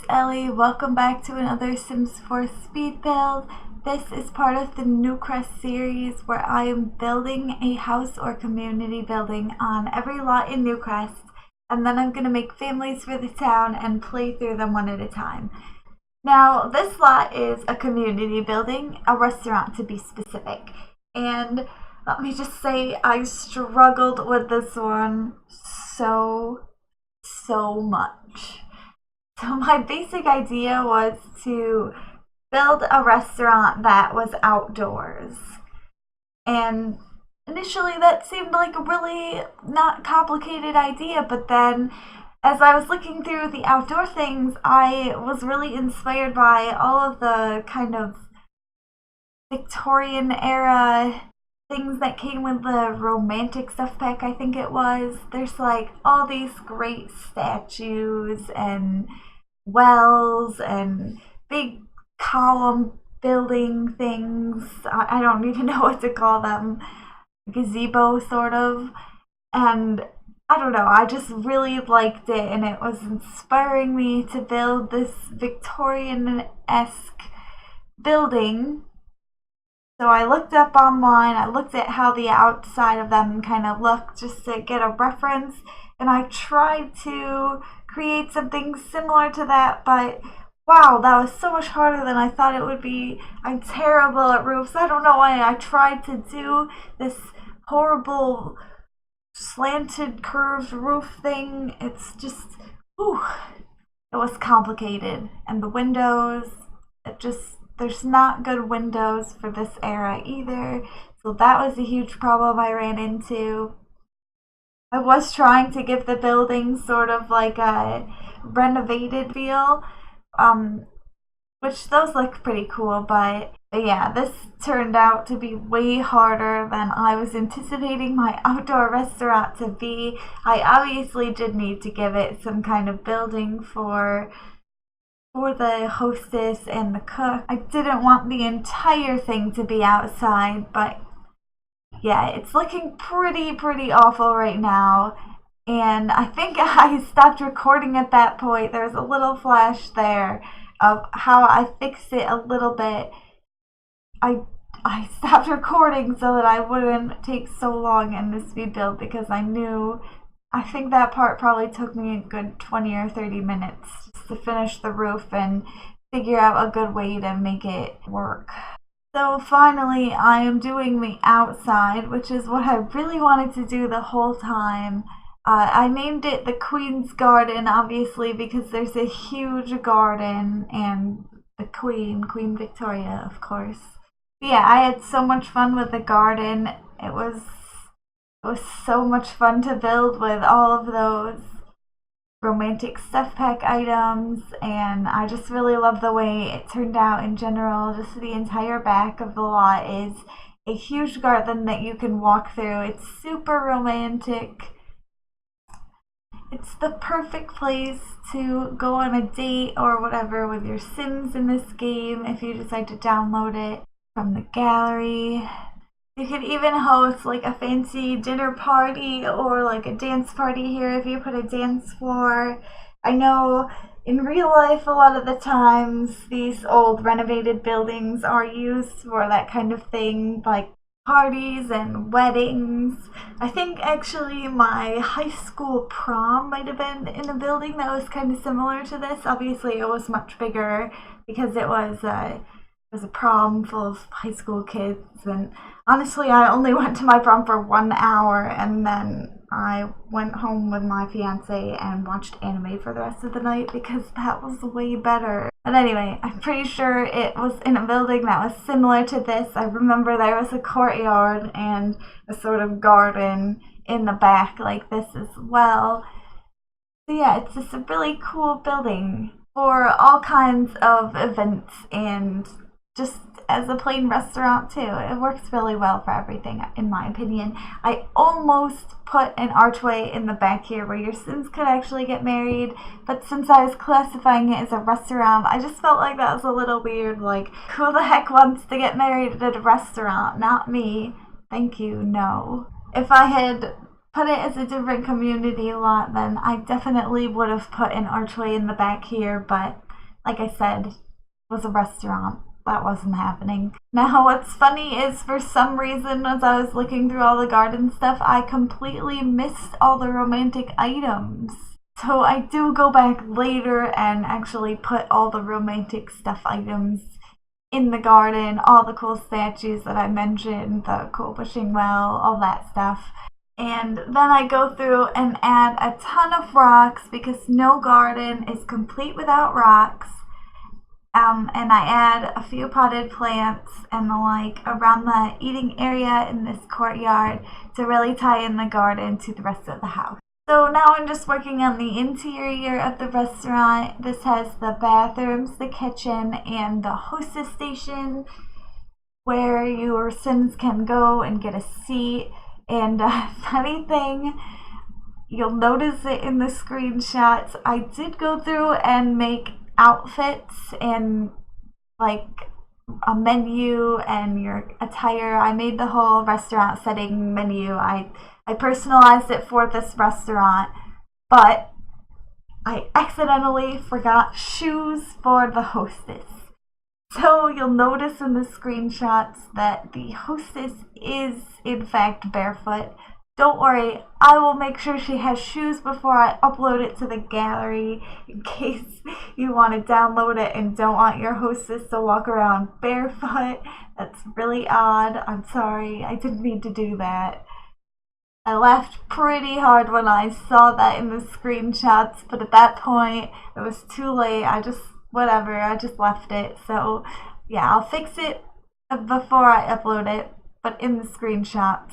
Ellie. Welcome back to another Sims 4 speed build. This is part of the Newcrest series where I am building a house or community building on every lot in Newcrest, and then I'm going to make families for the town and play through them one at a time. Now, this lot is a community building, a restaurant to be specific, and let me just say I struggled with this one so much. So my basic idea was to build a restaurant that was outdoors. And initially that seemed like a really not complicated idea, but then as I was looking through the outdoor things, I was really inspired by all of the kind of Victorian era things that came with the romantic stuff pack, I think it was. There's like all these great statues and wells and big column building things. I don't even know what to call them. Gazebo, sort of. And I don't know, I just really liked it, and it was inspiring me to build this Victorian-esque building. So I looked up online, I looked at how the outside of them kind of looked just to get a reference, and I tried to create something similar to that, but wow, that was so much harder than I thought it would be. I'm terrible at roofs. I don't know why I tried to do this horrible slanted curved roof thing. It's just, whew, it was complicated. And the windows, there's not good windows for this era either. So that was a huge problem I ran into. I was trying to give the building sort of like a renovated feel, which those look pretty cool, but yeah, this turned out to be way harder than I was anticipating my outdoor restaurant to be. I obviously did need to give it some kind of building for the hostess and the cook. I didn't want the entire thing to be outside, but yeah, it's looking pretty awful right now. And I think I stopped recording at that point. There's a little flash there of how I fixed it a little bit. I stopped recording so that I wouldn't take so long in this speed build, because I think that part probably took me a good 20 or 30 minutes just to finish the roof and figure out a good way to make it work. So finally I am doing the outside, which is what I really wanted to do the whole time. I named it the Queen's Garden, obviously, because there's a huge garden, and the Queen Victoria, of course. But yeah, I had so much fun with the garden. It was so much fun to build with all of those romantic stuff pack items, and I just really love the way it turned out in general. Just the entire back of the lot is a huge garden that you can walk through. It's super romantic. It's the perfect place to go on a date or whatever with your Sims in this game if you decide to download it from the gallery. You could even host like a fancy dinner party or like a dance party here if you put a dance floor. I know in real life a lot of the times these old renovated buildings are used for that kind of thing, like parties and weddings. I think actually my high school prom might have been in a building that was kind of similar to this. Obviously it was much bigger because it was a prom full of high school kids, and honestly I only went to my prom for 1 hour, and then I went home with my fiance and watched anime for the rest of the night because that was way better. But anyway, I'm pretty sure it was in a building that was similar to this. I remember there was a courtyard and a sort of garden in the back like this as well. So yeah, it's just a really cool building for all kinds of events and just as a plain restaurant too. It works really well for everything, in my opinion. I almost put an archway in the back here where your Sims could actually get married, but since I was classifying it as a restaurant, I just felt like that was a little weird. Like, who the heck wants to get married at a restaurant? Not me. Thank you, no. If I had put it as a different community lot, then I definitely would have put an archway in the back here, but like I said, was a restaurant. That wasn't happening. Now, what's funny is for some reason, as I was looking through all the garden stuff, I completely missed all the romantic items. So I do go back later and actually put all the romantic stuff items in the garden, all the cool statues that I mentioned, the cool wishing well, all that stuff. And then I go through and add a ton of rocks because no garden is complete without rocks. And I add a few potted plants and the like around the eating area in this courtyard to really tie in the garden to the rest of the house. So now I'm just working on the interior of the restaurant. This has the bathrooms, the kitchen, and the hostess station where your Sims can go and get a seat. And funny thing, you'll notice it in the screenshots, I did go through and make outfits and like a menu and your attire. I made the whole restaurant setting menu. I personalized it for this restaurant, but I accidentally forgot shoes for the hostess. So you'll notice in the screenshots that the hostess is in fact barefoot. Don't worry, I will make sure she has shoes before I upload it to the gallery in case you want to download it and don't want your hostess to walk around barefoot. That's really odd. I'm sorry, I didn't mean to do that. I laughed pretty hard when I saw that in the screenshots, but at that point it was too late. I just left it. So yeah, I'll fix it before I upload it, but in the screenshots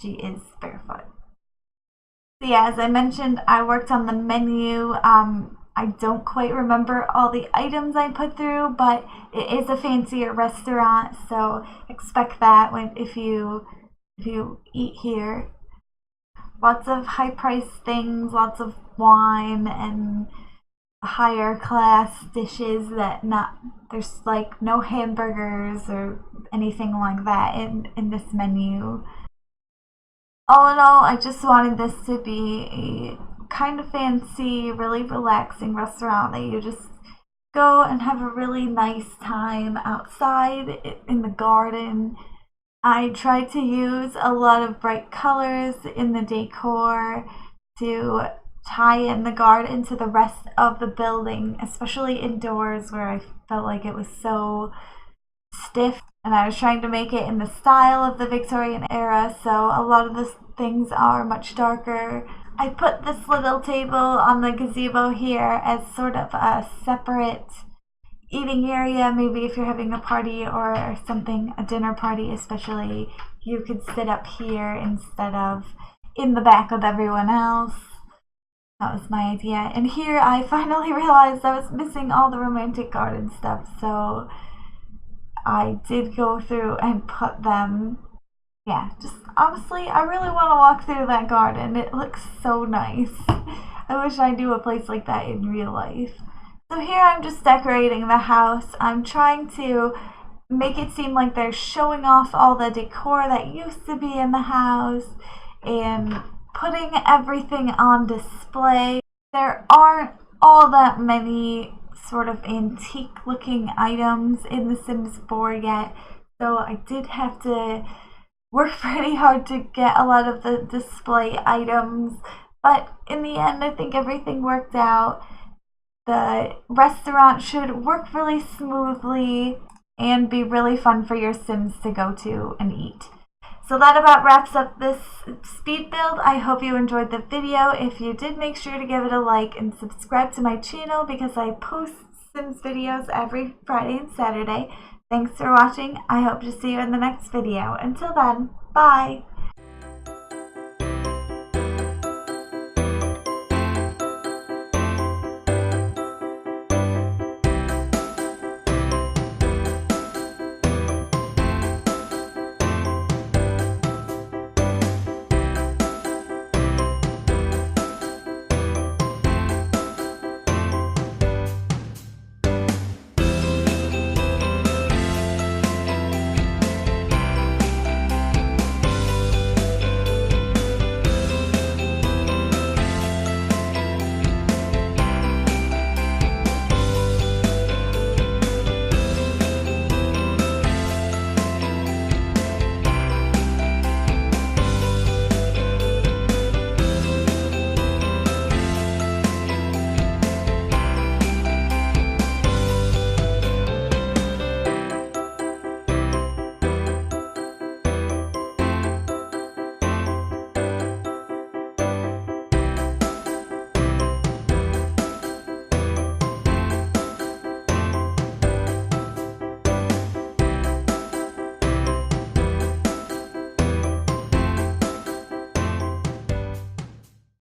she is barefoot. So yeah, as I mentioned, I worked on the menu. I don't quite remember all the items I put through, but it is a fancier restaurant, so expect that if you eat here. Lots of high-priced things, lots of wine, and higher class dishes there's like no hamburgers or anything like that in this menu. All in all, I just wanted this to be a kind of fancy, really relaxing restaurant that you just go and have a really nice time outside in the garden. I tried to use a lot of bright colors in the decor to tie in the garden to the rest of the building, especially indoors where I felt like it was so stiff, and I was trying to make it in the style of the Victorian era, so a lot of the things are much darker. I put this little table on the gazebo here as sort of a separate eating area. Maybe if you're having a party or something, a dinner party especially, you could sit up here instead of in the back with everyone else. That was my idea. And here I finally realized I was missing all the romantic garden stuff, so I did go through and put them. Yeah, just honestly, I really want to walk through that garden. It looks so nice. I wish I knew a place like that in real life. So here I'm just decorating the house. I'm trying to make it seem like they're showing off all the decor that used to be in the house and putting everything on display. There aren't all that many sort of antique looking items in The Sims 4 yet, so I did have to work pretty hard to get a lot of the display items, but in the end I think everything worked out. The restaurant should work really smoothly and be really fun for your Sims to go to and eat. So that about wraps up this speed build. I hope you enjoyed the video. If you did, make sure to give it a like and subscribe to my channel because I post Sims videos every Friday and Saturday. Thanks for watching. I hope to see you in the next video. Until then, bye!